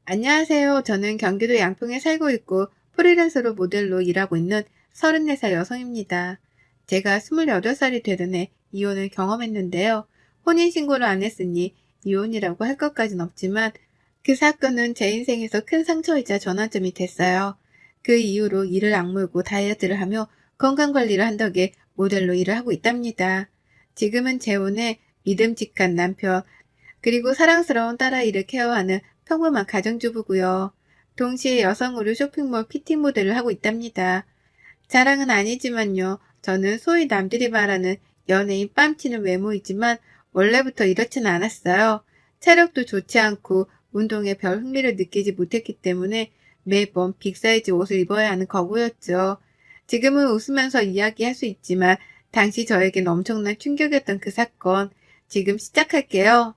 안녕하세요. 저는 경기도 양평에 살고 있고 프리랜서로 모델로 일하고 있는 34살 여성입니다. 제가 28살이 되던 해 이혼을 경험했는데요. 혼인신고를 안 했으니 이혼이라고 할 것까진 없지만 그 사건은 제 인생에서 큰 상처이자 전환점이 됐어요. 그 이후로 이를 악물고 다이어트를 하며 건강관리를 한 덕에 모델로 일을 하고 있답니다. 지금은 재혼해 믿음직한 남편, 그리고 사랑스러운 딸아이를 케어하는 평범한 가정주부고요. 동시에 여성 의류 쇼핑몰 피팅 모델을 하고 있답니다. 자랑은 아니지만요. 저는 소위 남들이 말하는 연예인 뺨치는 외모이지만 원래부터 이렇진 않았어요. 체력도 좋지 않고 운동에 별 흥미를 느끼지 못했기 때문에 매번 빅사이즈 옷을 입어야 하는 거구였죠. 지금은 웃으면서 이야기할 수 있지만 당시 저에겐 엄청난 충격이었던 그 사건. 지금 시작할게요.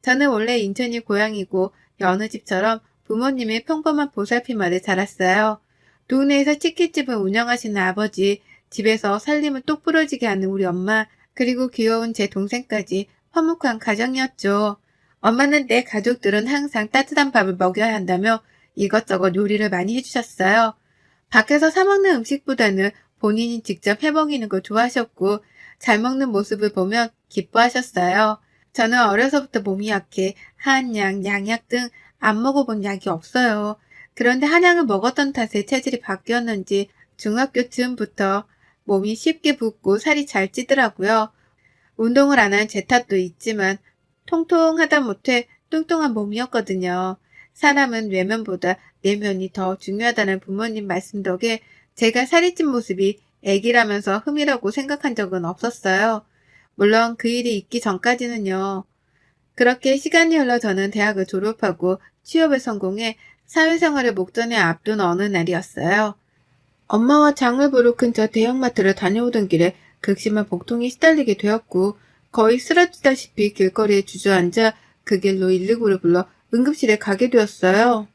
저는 원래 인천이 고향이고 여느 집처럼 부모님의 평범한 보살핌 아래 자랐어요. 동네에서 치킨집을 운영하시는 아버지, 집에서 살림을 똑부러지게 하는 우리 엄마, 그리고 귀여운 제 동생까지 화목한 가정이었죠. 엄마는 내 가족들은 항상 따뜻한 밥을 먹여야 한다며 이것저것 요리를 많이 해주셨어요. 밖에서 사 먹는 음식보다는 본인이 직접 해먹이는 걸 좋아하셨고 잘 먹는 모습을 보면 기뻐하셨어요. 저는 어려서부터 몸이 약해 한약, 양약 등 안 먹어본 약이 없어요. 그런데 한약을 먹었던 탓에 체질이 바뀌었는지 중학교쯤부터 몸이 쉽게 붓고 살이 잘 찌더라고요. 운동을 안 한 제 탓도 있지만 통통하다 못해 뚱뚱한 몸이었거든요. 사람은 외면보다 내면이 더 중요하다는 부모님 말씀 덕에 제가 살이 찐 모습이 애기라면서 흠이라고 생각한 적은 없었어요. 물론 그 일이 있기 전까지는요. 그렇게 시간이 흘러 저는 대학을 졸업하고 취업에 성공해 사회생활을 목전에 앞둔 어느 날이었어요. 엄마와 장을 보러 근처 대형마트를 다녀오던 길에 극심한 복통에 시달리게 되었고 거의 쓰러지다시피 길거리에 주저앉아 그 길로 119를 불러 응급실에 가게 되었어요.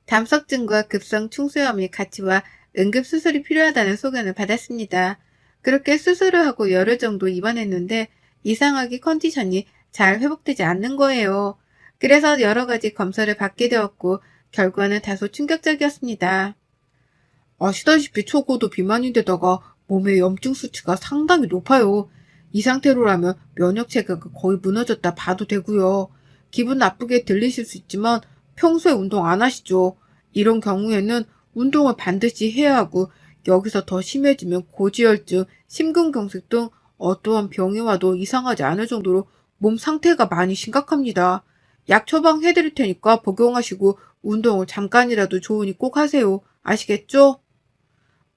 담석증과 급성 충수염이 같이 와 응급수술이 필요하다는 소견을 받았습니다. 그렇게 수술을 하고 열흘 정도 입원했는데 이상하게 컨디션이 잘 회복되지 않는 거예요. 그래서 여러 가지 검사를 받게 되었고 결과는 다소 충격적이었습니다. 아시다시피 초고도 비만인데다가 몸에 염증 수치가 상당히 높아요. 이 상태로라면 면역 체계가 거의 무너졌다 봐도 되고요. 기분 나쁘게 들리실 수 있지만 평소에 운동 안 하시죠? 이런 경우에는 운동을 반드시 해야 하고 여기서 더 심해지면 고지혈증, 심근경색 등 어떠한 병이 와도 이상하지 않을 정도로 몸 상태가 많이 심각합니다. 약 처방해드릴 테니까 복용하시고 운동을 잠깐이라도 좋으니 꼭 하세요. 아시겠죠?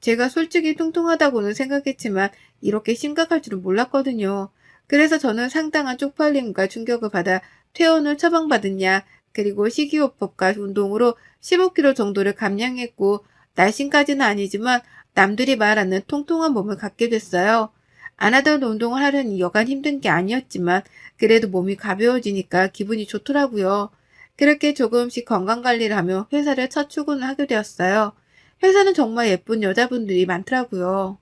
제가 솔직히 뚱뚱하다고는 생각했지만 이렇게 심각할 줄은 몰랐거든요. 그래서 저는 상당한 쪽팔림과 충격을 받아 퇴원을 처방받은 약, 그리고 식이요법과 운동으로 15kg 정도를 감량했고 날씬까지는 아니지만 남들이 말하는 통통한 몸을 갖게 됐어요. 안 하던 운동을 하려니 여간 힘든 게 아니었지만 그래도 몸이 가벼워지니까 기분이 좋더라고요. 그렇게 조금씩 건강관리를 하며 회사를 첫 출근을 하게 되었어요. 회사는 정말 예쁜 여자분들이 많더라고요.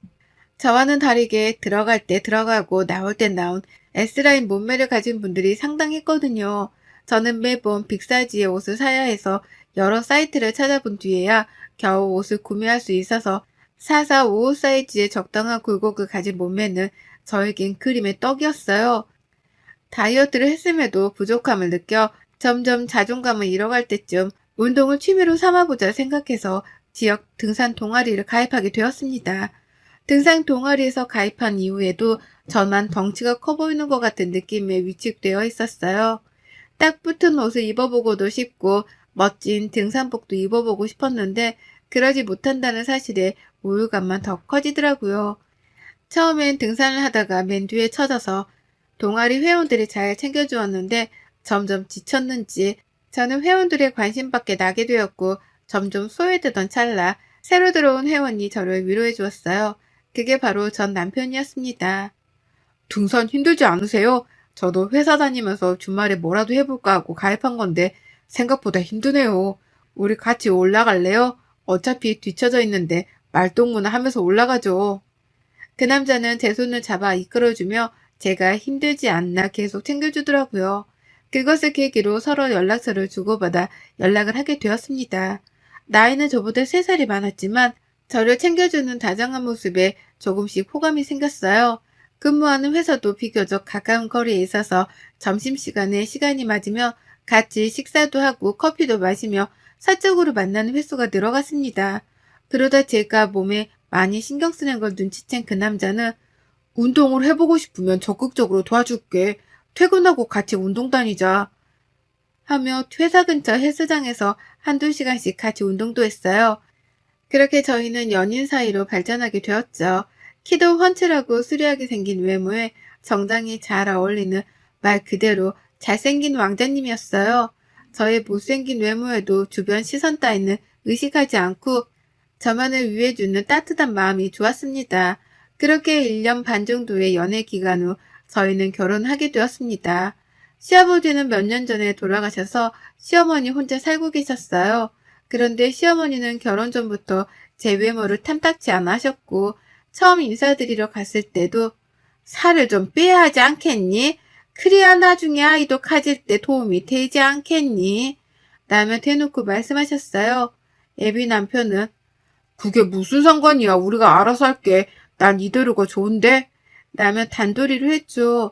저와는 다르게 들어갈 때 들어가고 나올 때 나온 S라인 몸매를 가진 분들이 상당했거든요. 저는 매번 빅사이즈의 옷을 사야 해서 여러 사이트를 찾아본 뒤에야 겨우 옷을 구매할 수 있어서 44, 55 사이즈의 적당한 굴곡을 가진 몸매는 저에겐 그림의 떡이었어요. 다이어트를 했음에도 부족함을 느껴 점점 자존감을 잃어갈 때쯤 운동을 취미로 삼아보자 생각해서 지역 등산 동아리를 가입하게 되었습니다. 등산 동아리에서 가입한 이후에도 저만 덩치가 커 보이는 것 같은 느낌에 위축되어 있었어요. 딱 붙은 옷을 입어보고도 싶고 멋진 등산복도 입어보고 싶었는데 그러지 못한다는 사실에 우울감만 더 커지더라고요. 처음엔 등산을 하다가 맨 뒤에 처져서 동아리 회원들이 잘 챙겨주었는데 점점 지쳤는지 저는 회원들의 관심밖에 나게 되었고 점점 소외되던 찰나 새로 들어온 회원이 저를 위로해 주었어요. 그게 바로 전 남편이었습니다. 등산 힘들지 않으세요? 저도 회사 다니면서 주말에 뭐라도 해볼까 하고 가입한 건데 생각보다 힘드네요. 우리 같이 올라갈래요? 어차피 뒤쳐져 있는데 말동무나 하면서 올라가죠. 그 남자는 제 손을 잡아 이끌어주며 제가 힘들지 않나 계속 챙겨주더라고요. 그것을 계기로 서로 연락처를 주고받아 연락을 하게 되었습니다. 나이는 저보다 3살이 많았지만 저를 챙겨주는 다정한 모습에 조금씩 호감이 생겼어요. 근무하는 회사도 비교적 가까운 거리에 있어서 점심시간에 시간이 맞으며 같이 식사도 하고 커피도 마시며 사적으로 만나는 횟수가 늘어갔습니다. 그러다 제가 몸에 많이 신경 쓰는 걸 눈치챈 그 남자는 운동을 해보고 싶으면 적극적으로 도와줄게. 퇴근하고 같이 운동 다니자. 하며 회사 근처 헬스장에서 한두 시간씩 같이 운동도 했어요. 그렇게 저희는 연인 사이로 발전하게 되었죠. 키도 훤칠하고 수려하게 생긴 외모에 정장이 잘 어울리는 말 그대로 잘생긴 왕자님이었어요. 저의 못생긴 외모에도 주변 시선 따위는 의식하지 않고 저만을 위해주는 따뜻한 마음이 좋았습니다. 그렇게 1년 반 정도의 연애 기간 후 저희는 결혼하게 되었습니다. 시아버지는 몇 년 전에 돌아가셔서 시어머니 혼자 살고 계셨어요. 그런데 시어머니는 결혼 전부터 제 외모를 탐탁치 않아 하셨고 처음 인사드리러 갔을 때도 살을 좀 빼야 하지 않겠니? 그래야 나중에 아이도 가질 때 도움이 되지 않겠니? 라며 대놓고 말씀하셨어요. 애비 남편은 그게 무슨 상관이야. 우리가 알아서 할게. 난 이대로가 좋은데? 라며 단도리를 했죠.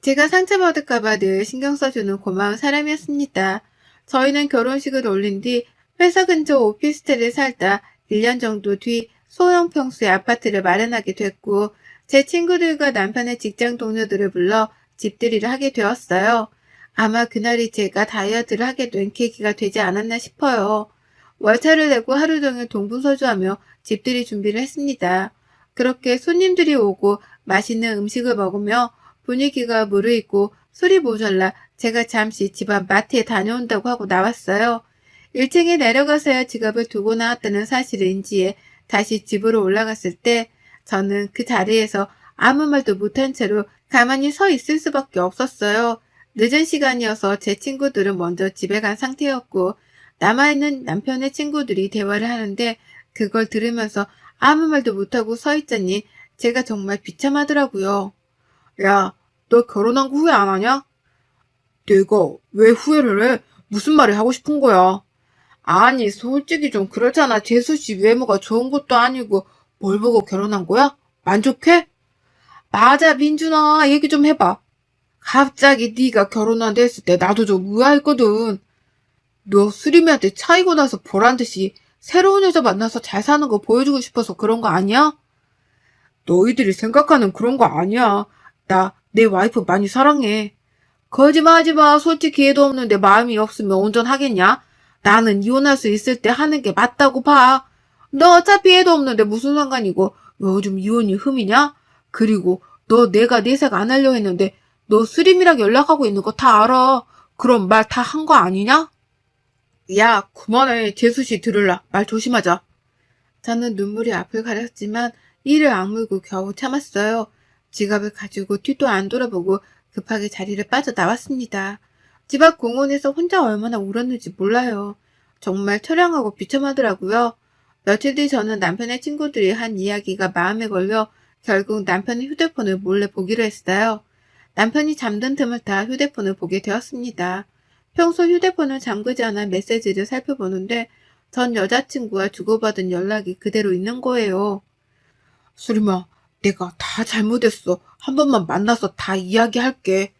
제가 상처받을까봐 늘 신경 써주는 고마운 사람이었습니다. 저희는 결혼식을 올린 뒤 회사 근처 오피스텔에 살다 1년 정도 뒤 소형 평수의 아파트를 마련하게 됐고 제 친구들과 남편의 직장 동료들을 불러 집들이를 하게 되었어요. 아마 그날이 제가 다이어트를 하게 된 계기가 되지 않았나 싶어요. 월차를 내고 하루 종일 동분서주하며 집들이 준비를 했습니다. 그렇게 손님들이 오고 맛있는 음식을 먹으며 분위기가 무르익고 술이 모자라 제가 잠시 집 앞 마트에 다녀온다고 하고 나왔어요. 1층에 내려가서야 지갑을 두고 나왔다는 사실을 인지해 다시 집으로 올라갔을 때 저는 그 자리에서 아무 말도 못한 채로 가만히 서 있을 수밖에 없었어요. 늦은 시간이어서 제 친구들은 먼저 집에 간 상태였고 남아있는 남편의 친구들이 대화를 하는데 그걸 들으면서 아무 말도 못하고 서 있자니 제가 정말 비참하더라고요. 야, 너 결혼한 거 후회 안 하냐? 내가 왜 후회를 해? 무슨 말이 하고 싶은 거야? 아니, 솔직히 좀 그렇잖아. 재수 씨 외모가 좋은 것도 아니고 뭘 보고 결혼한 거야? 만족해? 맞아, 민준아. 얘기 좀 해봐. 갑자기 네가 결혼한다 했을 때 나도 좀 의아했거든. 너 수림이한테 차이고 나서 보란 듯이 새로운 여자 만나서 잘 사는 거 보여주고 싶어서 그런 거 아니야? 너희들이 생각하는 그런 거 아니야. 나 내 와이프 많이 사랑해. 거짓말하지 마. 솔직히 애도 없는데 마음이 없으면 온전하겠냐? 나는 이혼할 수 있을 때 하는 게 맞다고 봐. 너 어차피 애도 없는데 무슨 상관이고 요즘 이혼이 흠이냐? 그리고 너 내가 내색 안 하려 했는데 너 수림이랑 연락하고 있는 거 다 알아. 그럼 말 다 한 거 아니냐? 야, 그만해. 재수씨 들을라. 말 조심하자. 저는 눈물이 앞을 가렸지만 이를 악물고 겨우 참았어요. 지갑을 가지고 뒤도 안 돌아보고 급하게 자리를 빠져나왔습니다. 집 앞 공원에서 혼자 얼마나 울었는지 몰라요. 정말 처량하고 비참하더라고요. 며칠 뒤 저는 남편의 친구들이 한 이야기가 마음에 걸려 결국 남편의 휴대폰을 몰래 보기로 했어요. 남편이 잠든 틈을 타 휴대폰을 보게 되었습니다. 평소 휴대폰을 잠그지 않아 메시지를 살펴보는데 전 여자친구와 주고받은 연락이 그대로 있는 거예요. 수림아, 내가 다 잘못했어. 한 번만 만나서 다 이야기할게.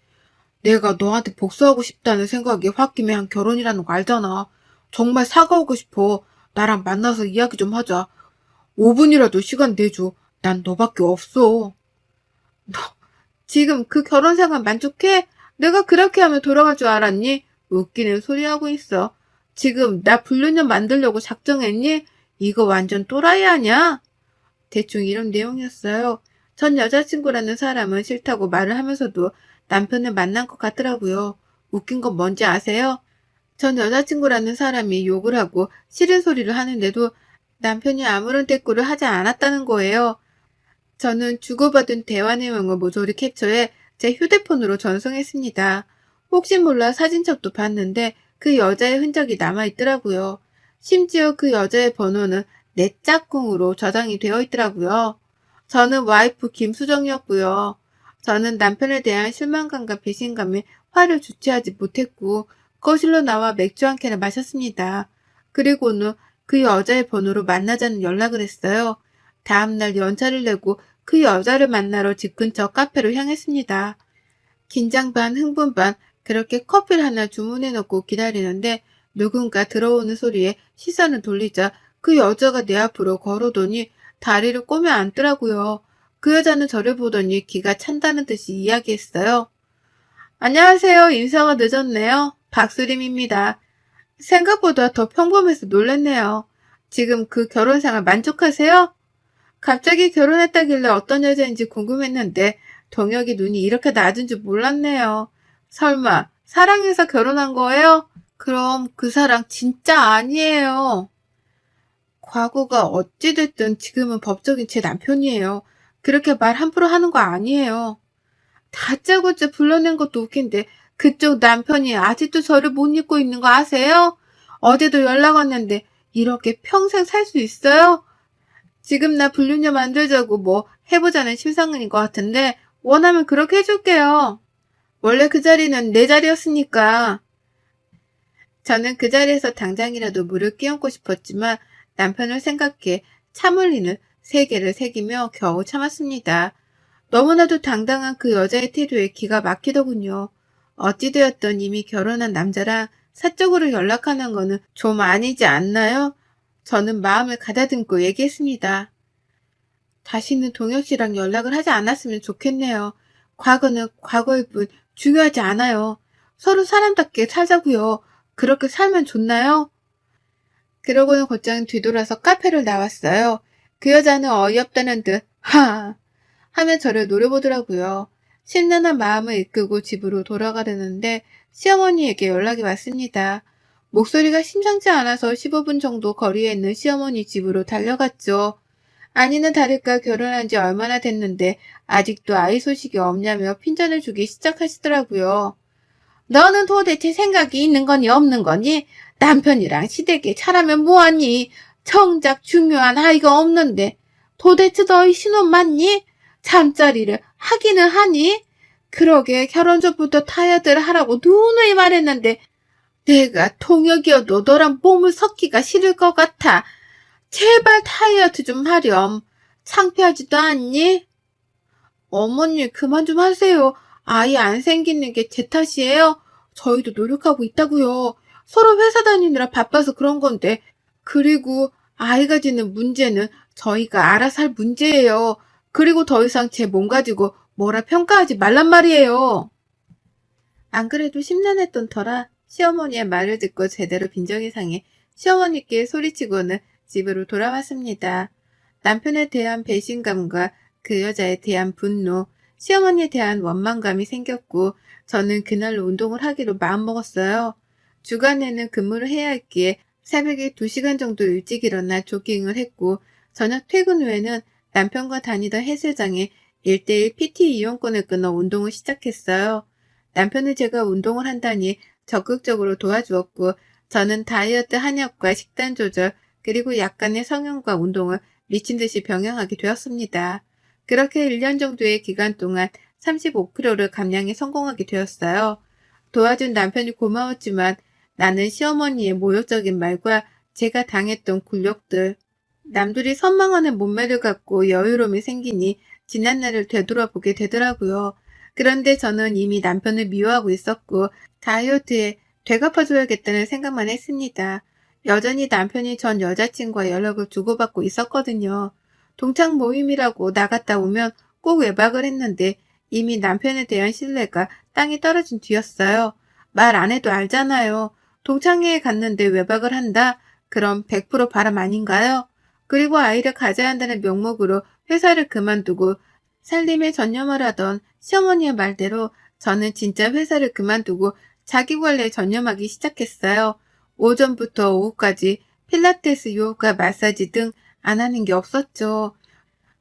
내가 너한테 복수하고 싶다는 생각에 홧김에 한 결혼이라는 거 알잖아. 정말 사과하고 싶어. 나랑 만나서 이야기 좀 하자. 5분이라도 시간 내줘. 난 너밖에 없어. 너 지금 그 결혼 생활 만족해? 내가 그렇게 하면 돌아갈 줄 알았니? 웃기는 소리 하고 있어. 지금 나 불륜녀 만들려고 작정했니? 이거 완전 또라이 아냐? 대충 이런 내용이었어요. 전 여자친구라는 사람은 싫다고 말을 하면서도 남편을 만난 것 같더라고요. 웃긴 건 뭔지 아세요? 전 여자친구라는 사람이 욕을 하고 싫은 소리를 하는데도 남편이 아무런 대꾸를 하지 않았다는 거예요. 저는 주고받은 대화 내용을 모조리 캡처해 제 휴대폰으로 전송했습니다. 혹시 몰라 사진첩도 봤는데 그 여자의 흔적이 남아있더라고요. 심지어 그 여자의 번호는 내 짝꿍으로 저장이 되어 있더라고요. 저는 와이프 김수정이었고요. 저는 남편에 대한 실망감과 배신감에 화를 주체하지 못했고 거실로 나와 맥주 한 캔을 마셨습니다. 그리고는 그 여자의 번호로 만나자는 연락을 했어요. 다음날 연차를 내고 그 여자를 만나러 집 근처 카페로 향했습니다. 긴장 반 흥분 반 그렇게 커피를 하나 주문해 놓고 기다리는데 누군가 들어오는 소리에 시선을 돌리자 그 여자가 내 앞으로 걸어오더니 다리를 꼬며 앉더라고요. 그 여자는 저를 보더니 기가 찬다는 듯이 이야기했어요. 안녕하세요. 인사가 늦었네요. 박수림입니다. 생각보다 더 평범해서 놀랐네요. 지금 그 결혼 생활 만족하세요? 갑자기 결혼했다길래 어떤 여자인지 궁금했는데 동혁이 눈이 이렇게 낮은 줄 몰랐네요. 설마 사랑해서 결혼한 거예요? 그럼 그 사랑 진짜 아니에요. 과거가 어찌됐든 지금은 법적인 제 남편이에요. 그렇게 말 함부로 하는 거 아니에요. 다짜고짜 불러낸 것도 웃긴데 그쪽 남편이 아직도 저를 못 잊고 있는 거 아세요? 어제도 연락 왔는데 이렇게 평생 살 수 있어요? 지금 나 불륜녀 만들자고 뭐 해보자는 심상은인 것 같은데 원하면 그렇게 해줄게요. 원래 그 자리는 내 자리였으니까. 저는 그 자리에서 당장이라도 물을 끼얹고 싶었지만 남편을 생각해 참 흘리는 세개를 새기며 겨우 참았습니다. 너무나도 당당한 그 여자의 태도에 기가 막히더군요. 어찌되었던 이미 결혼한 남자랑 사적으로 연락하는 거는 좀 아니지 않나요? 저는 마음을 가다듬고 얘기했습니다. 다시는 동혁 씨랑 연락을 하지 않았으면 좋겠네요. 과거는 과거일 뿐 중요하지 않아요. 서로 사람답게 살자고요. 그렇게 살면 좋나요? 그러고는 곧장 뒤돌아서 카페를 나왔어요. 그 여자는 어이없다는 듯 하며 저를 노려보더라고요. 심란한 마음을 이끌고 집으로 돌아가려는데 시어머니에게 연락이 왔습니다. 목소리가 심상치 않아서 15분 정도 거리에 있는 시어머니 집으로 달려갔죠. 아니는 다를까 결혼한 지 얼마나 됐는데 아직도 아이 소식이 없냐며 핀잔을 주기 시작하시더라고요. 너는 도대체 생각이 있는 거니 없는 거니? 남편이랑 시댁에 차라면 뭐하니? 정작 중요한 아이가 없는데 도대체 너희 신혼 맞니? 잠자리를 하기는 하니? 그러게 결혼 전부터 다이어트를 하라고 누누이 말했는데 내가 통역이어도 너랑 몸을 섞기가 싫을 것 같아. 제발 다이어트 좀 하렴. 창피하지도 않니? 어머니 그만 좀 하세요. 아이 안 생기는 게 제 탓이에요? 저희도 노력하고 있다고요. 서로 회사 다니느라 바빠서 그런 건데. 그리고 아이가 지는 문제는 저희가 알아서 할 문제예요. 그리고 더 이상 제 몸 가지고 뭐라 평가하지 말란 말이에요. 안 그래도 심란했던 터라 시어머니의 말을 듣고 제대로 빈정이 상해 시어머니께 소리치고는 집으로 돌아왔습니다. 남편에 대한 배신감과 그 여자에 대한 분노, 시어머니에 대한 원망감이 생겼고 저는 그날로 운동을 하기로 마음먹었어요. 주간에는 근무를 해야 했기에 새벽에 2시간 정도 일찍 일어나 조깅을 했고 저녁 퇴근 후에는 남편과 다니던 헬스장에 1:1 PT 이용권을 끊어 운동을 시작했어요. 남편은 제가 운동을 한다니 적극적으로 도와주었고 저는 다이어트 한약과 식단 조절 그리고 약간의 성형과 운동을 미친 듯이 병행하게 되었습니다. 그렇게 1년 정도의 기간 동안 35kg를 감량에 성공하게 되었어요. 도와준 남편이 고마웠지만 나는 시어머니의 모욕적인 말과 제가 당했던 굴욕들, 남들이 선망하는 몸매를 갖고 여유로움이 생기니 지난날을 되돌아보게 되더라고요. 그런데 저는 이미 남편을 미워하고 있었고 다이어트에 되갚아줘야겠다는 생각만 했습니다. 여전히 남편이 전 여자친구와 연락을 주고받고 있었거든요. 동창 모임이라고 나갔다 오면 꼭 외박을 했는데 이미 남편에 대한 신뢰가 땅에 떨어진 뒤였어요. 말 안 해도 알잖아요. 동창회에 갔는데 외박을 한다? 그럼 100% 바람 아닌가요? 그리고 아이를 가져야 한다는 명목으로 회사를 그만두고 살림에 전념을 하던 시어머니의 말대로 저는 진짜 회사를 그만두고 자기관리에 전념하기 시작했어요. 오전부터 오후까지 필라테스, 요가, 마사지 등 안 하는 게 없었죠.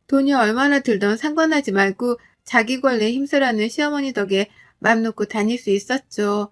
돈이 얼마나 들던 상관하지 말고 자기관리에 힘쓰라는 시어머니 덕에 맘 놓고 다닐 수 있었죠.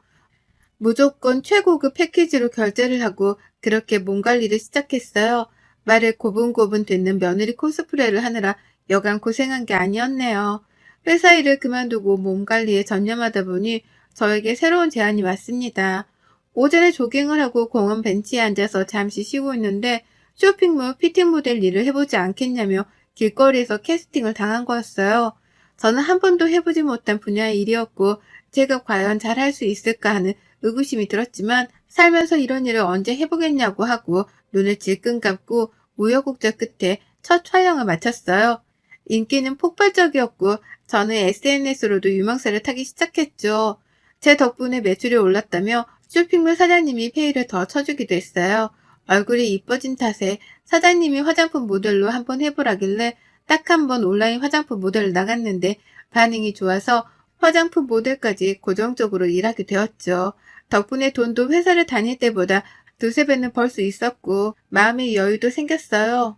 무조건 최고급 패키지로 결제를 하고 그렇게 몸 관리를 시작했어요. 말을 고분고분 듣는 며느리 코스프레를 하느라 여간 고생한 게 아니었네요. 회사 일을 그만두고 몸 관리에 전념하다 보니 저에게 새로운 제안이 왔습니다. 오전에 조깅을 하고 공원 벤치에 앉아서 잠시 쉬고 있는데 쇼핑몰 피팅 모델 일을 해보지 않겠냐며 길거리에서 캐스팅을 당한 거였어요. 저는 한 번도 해보지 못한 분야의 일이었고 제가 과연 잘할 수 있을까 하는 의구심이 들었지만 살면서 이런 일을 언제 해보겠냐고 하고 눈을 질끈 감고 우여곡절 끝에 첫 촬영을 마쳤어요. 인기는 폭발적이었고 저는 SNS로도 유명세를 타기 시작했죠. 제 덕분에 매출이 올랐다며 쇼핑몰 사장님이 페이를 더 쳐주기도 했어요. 얼굴이 이뻐진 탓에 사장님이 화장품 모델로 한번 해보라길래 딱 한 번 온라인 화장품 모델을 나갔는데 반응이 좋아서 화장품 모델까지 고정적으로 일하게 되었죠. 덕분에 돈도 회사를 다닐 때보다 두세 배는 벌 수 있었고 마음의 여유도 생겼어요.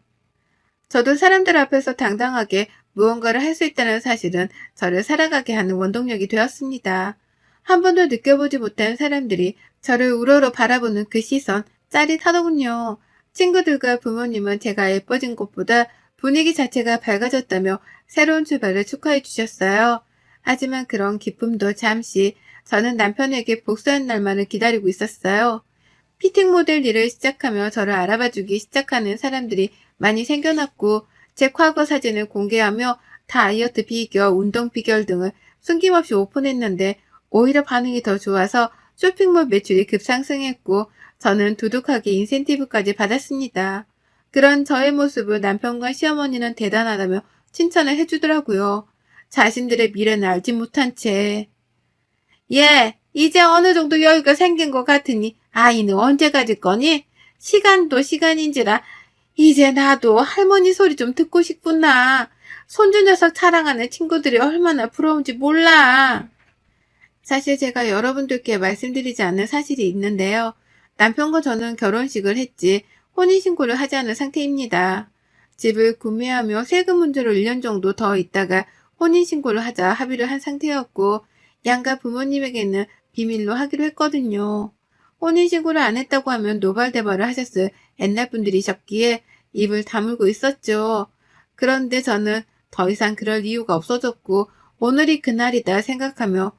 저도 사람들 앞에서 당당하게 무언가를 할 수 있다는 사실은 저를 살아가게 하는 원동력이 되었습니다. 한 번도 느껴보지 못한 사람들이 저를 우러러 바라보는 그 시선 짜릿하더군요. 친구들과 부모님은 제가 예뻐진 것보다 분위기 자체가 밝아졌다며 새로운 출발을 축하해 주셨어요. 하지만 그런 기쁨도 잠시 저는 남편에게 복수한 날만을 기다리고 있었어요. 피팅 모델 일을 시작하며 저를 알아봐주기 시작하는 사람들이 많이 생겨났고 제 과거 사진을 공개하며 다이어트 비결, 운동 비결 등을 숨김없이 오픈했는데 오히려 반응이 더 좋아서 쇼핑몰 매출이 급상승했고 저는 두둑하게 인센티브까지 받았습니다. 그런 저의 모습을 남편과 시어머니는 대단하다며 칭찬을 해주더라고요. 자신들의 미래는 알지 못한 채. 예, 이제 어느 정도 여유가 생긴 것 같으니 아이는 언제 가질 거니? 시간도 시간인지라 이제 나도 할머니 소리 좀 듣고 싶구나. 손주 녀석 자랑하는 친구들이 얼마나 부러운지 몰라. 사실 제가 여러분들께 말씀드리지 않은 사실이 있는데요. 남편과 저는 결혼식을 했지 혼인신고를 하지 않은 상태입니다. 집을 구매하며 세금 문제로 1년 정도 더 있다가 혼인신고를 하자 합의를 한 상태였고 양가 부모님에게는 비밀로 하기로 했거든요. 혼인신고를 안 했다고 하면 노발대발을 하셨을 옛날 분들이셨기에 입을 다물고 있었죠. 그런데 저는 더 이상 그럴 이유가 없어졌고 오늘이 그날이다 생각하며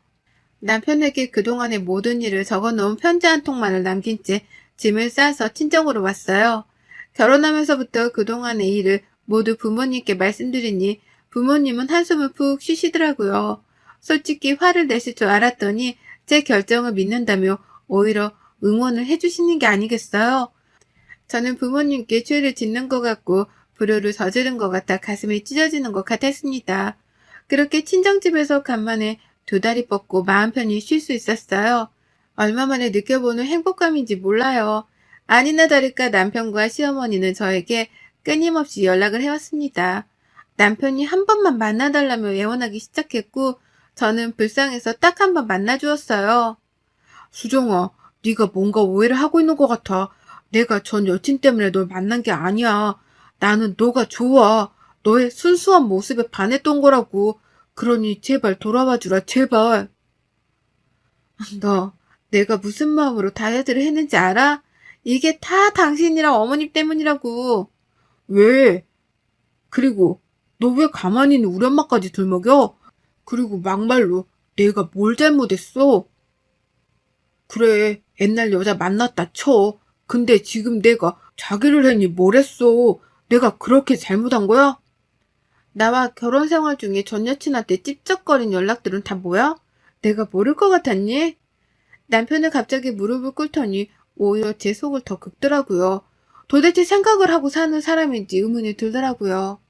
남편에게 그동안의 모든 일을 적어놓은 편지 한 통만을 남긴 채 짐을 싸서 친정으로 왔어요. 결혼하면서부터 그동안의 일을 모두 부모님께 말씀드리니 부모님은 한숨을 푹 쉬시더라고요. 솔직히 화를 내실 줄 알았더니 제 결정을 믿는다며 오히려 응원을 해주시는 게 아니겠어요? 저는 부모님께 죄를 짓는 것 같고 불효를 저지른 것 같아 가슴이 찢어지는 것 같았습니다. 그렇게 친정집에서 간만에 두 다리 뻗고 마음 편히 쉴 수 있었어요. 얼마 만에 느껴보는 행복감인지 몰라요. 아니나 다를까 남편과 시어머니는 저에게 끊임없이 연락을 해왔습니다. 남편이 한 번만 만나달라며 애원하기 시작했고 저는 불쌍해서 딱 한 번 만나주었어요. 수정아, 네가 뭔가 오해를 하고 있는 것 같아. 내가 전 여친 때문에 널 만난 게 아니야. 나는 너가 좋아. 너의 순수한 모습에 반했던 거라고. 그러니 제발 돌아와 주라, 제발. 너, 내가 무슨 마음으로 다이어트를 했는지 알아? 이게 다 당신이랑 어머님 때문이라고. 왜? 그리고 너 왜 가만히 있는 우리 엄마까지 들먹여? 그리고 막말로 내가 뭘 잘못했어? 그래, 옛날 여자 만났다 쳐. 근데 지금 내가 자기를 했니 뭘 했어? 내가 그렇게 잘못한 거야? 나와 결혼 생활 중에 전 여친한테 찝쩍거린 연락들은 다 뭐야? 내가 모를 것 같았니? 남편은 갑자기 무릎을 꿇더니 오히려 제 속을 더 긁더라고요. 도대체 생각을 하고 사는 사람인지 의문이 들더라고요.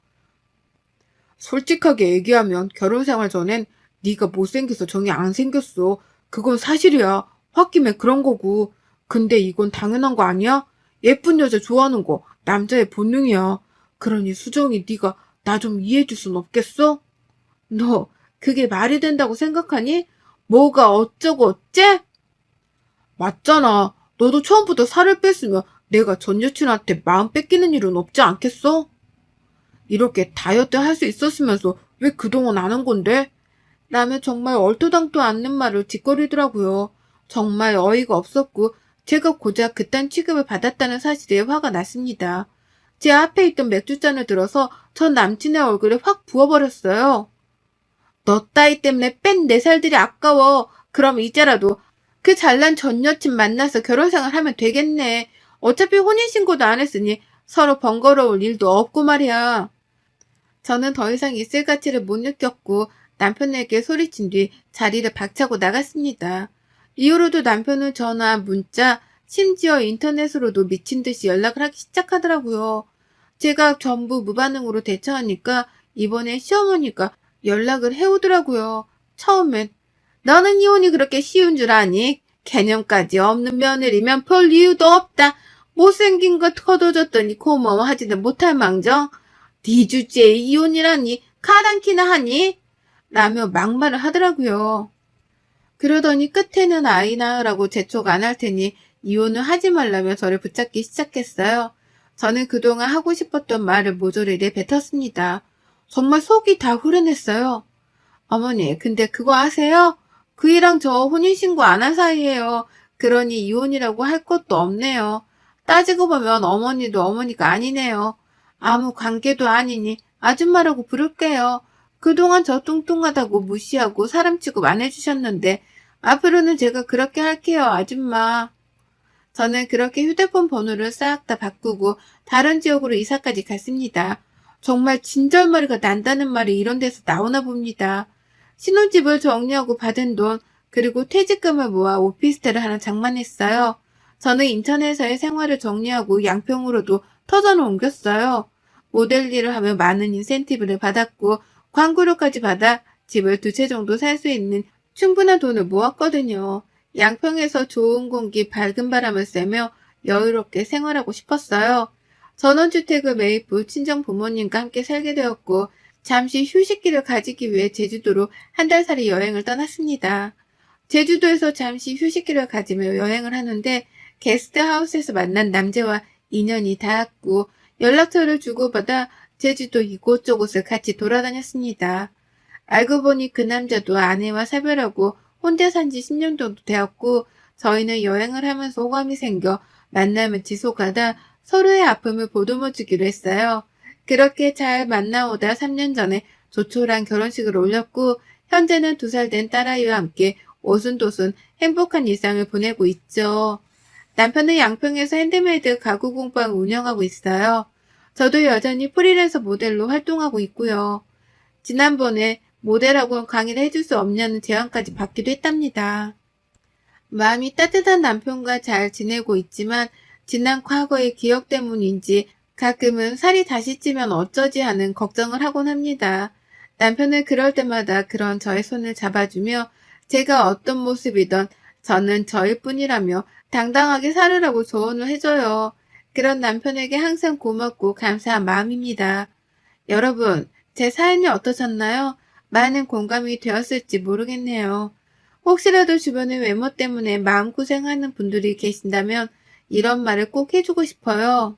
솔직하게 얘기하면 결혼 생활 전엔 네가 못생겨서 정이 안 생겼어. 그건 사실이야. 홧김에 그런 거고. 근데 이건 당연한 거 아니야? 예쁜 여자 좋아하는 거 남자의 본능이야. 그러니 수정이 네가 나 좀 이해해줄 순 없겠어? 너 그게 말이 된다고 생각하니? 뭐가 어쩌고 어째? 맞잖아. 너도 처음부터 살을 뺐으면 내가 전 여친한테 마음 뺏기는 일은 없지 않겠어? 이렇게 다이어트 할 수 있었으면서 왜 그동안 안 한 건데? 라며 정말 얼토당토 않는 말을 짓거리더라고요. 정말 어이가 없었고 제가 고작 그딴 취급을 받았다는 사실에 화가 났습니다. 제 앞에 있던 맥주잔을 들어서 전 남친의 얼굴에 확 부어버렸어요. 너 따위 때문에 뺀 내 살들이 아까워. 그럼 이제라도 그 잘난 전 여친 만나서 결혼생활 하면 되겠네. 어차피 혼인신고도 안 했으니 서로 번거로울 일도 없고 말이야. 저는 더 이상 있을 가치를 못 느꼈고 남편에게 소리친 뒤 자리를 박차고 나갔습니다. 이후로도 남편은 전화, 문자, 심지어 인터넷으로도 미친 듯이 연락을 하기 시작하더라고요. 제가 전부 무반응으로 대처하니까 이번에 시어머니가 연락을 해오더라고요. 처음엔 너는 이혼이 그렇게 쉬운 줄 아니? 개념까지 없는 며느리면 별 이유도 없다. 못생긴 거 터둬줬더니 고마워하지도 못할 망정. 네 주제에 이혼이라니 가당키나 하니? 라며 막말을 하더라고요. 그러더니 끝에는 아이 낳으라고 재촉 안 할 테니 이혼을 하지 말라며 저를 붙잡기 시작했어요. 저는 그동안 하고 싶었던 말을 모조리 내뱉었습니다. 정말 속이 다 후련했어요. 어머니, 근데 그거 아세요? 그이랑 저 혼인신고 안 한 사이예요. 그러니 이혼이라고 할 것도 없네요. 따지고 보면 어머니도 어머니가 아니네요. 아무 관계도 아니니 아줌마라고 부를게요. 그동안 저 뚱뚱하다고 무시하고 사람 취급 안 해주셨는데 앞으로는 제가 그렇게 할게요, 아줌마. 저는 그렇게 휴대폰 번호를 싹 다 바꾸고 다른 지역으로 이사까지 갔습니다. 정말 진절머리가 난다는 말이 이런 데서 나오나 봅니다. 신혼집을 정리하고 받은 돈, 그리고 퇴직금을 모아 오피스텔을 하나 장만했어요. 저는 인천에서의 생활을 정리하고 양평으로도 터전을 옮겼어요. 모델 일을 하며 많은 인센티브를 받았고 광고료까지 받아 집을 2채 정도 살 수 있는 충분한 돈을 모았거든요. 양평에서 좋은 공기, 밝은 바람을 쐬며 여유롭게 생활하고 싶었어요. 전원주택을 매입 후 친정 부모님과 함께 살게 되었고 잠시 휴식기를 가지기 위해 제주도로 한 달살이 여행을 떠났습니다. 제주도에서 잠시 휴식기를 가지며 여행을 하는데 게스트하우스에서 만난 남자와 인연이 닿았고 연락처를 주고받아 제주도 이곳저곳을 같이 돌아다녔습니다. 알고 보니 그 남자도 아내와 사별하고 혼자 산 지 10년 정도 되었고 저희는 여행을 하면서 호감이 생겨 만남을 지속하다 서로의 아픔을 보듬어주기로 했어요. 그렇게 잘 만나오다 3년 전에 조촐한 결혼식을 올렸고 현재는 2살 된 딸아이와 함께 오순도순 행복한 일상을 보내고 있죠. 남편은 양평에서 핸드메이드 가구 공방을 운영하고 있어요. 저도 여전히 프리랜서 모델로 활동하고 있고요. 지난번에 모델학원 강의를 해줄 수 없냐는 제안까지 받기도 했답니다. 마음이 따뜻한 남편과 잘 지내고 있지만 지난 과거의 기억 때문인지 가끔은 살이 다시 찌면 어쩌지 하는 걱정을 하곤 합니다. 남편은 그럴 때마다 그런 저의 손을 잡아주며 제가 어떤 모습이든 저는 저일 뿐이라며 당당하게 살으라고 조언을 해줘요. 그런 남편에게 항상 고맙고 감사한 마음입니다. 여러분, 제 사연이 어떠셨나요? 많은 공감이 되었을지 모르겠네요. 혹시라도 주변의 외모 때문에 마음고생하는 분들이 계신다면 이런 말을 꼭 해주고 싶어요.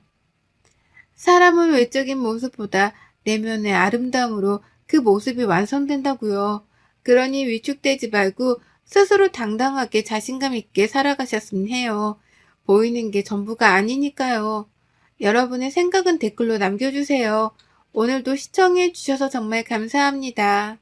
사람은 외적인 모습보다 내면의 아름다움으로 그 모습이 완성된다고요. 그러니 위축되지 말고 스스로 당당하게 자신감 있게 살아가셨으면 해요. 보이는 게 전부가 아니니까요. 여러분의 생각은 댓글로 남겨주세요. 오늘도 시청해 주셔서 정말 감사합니다.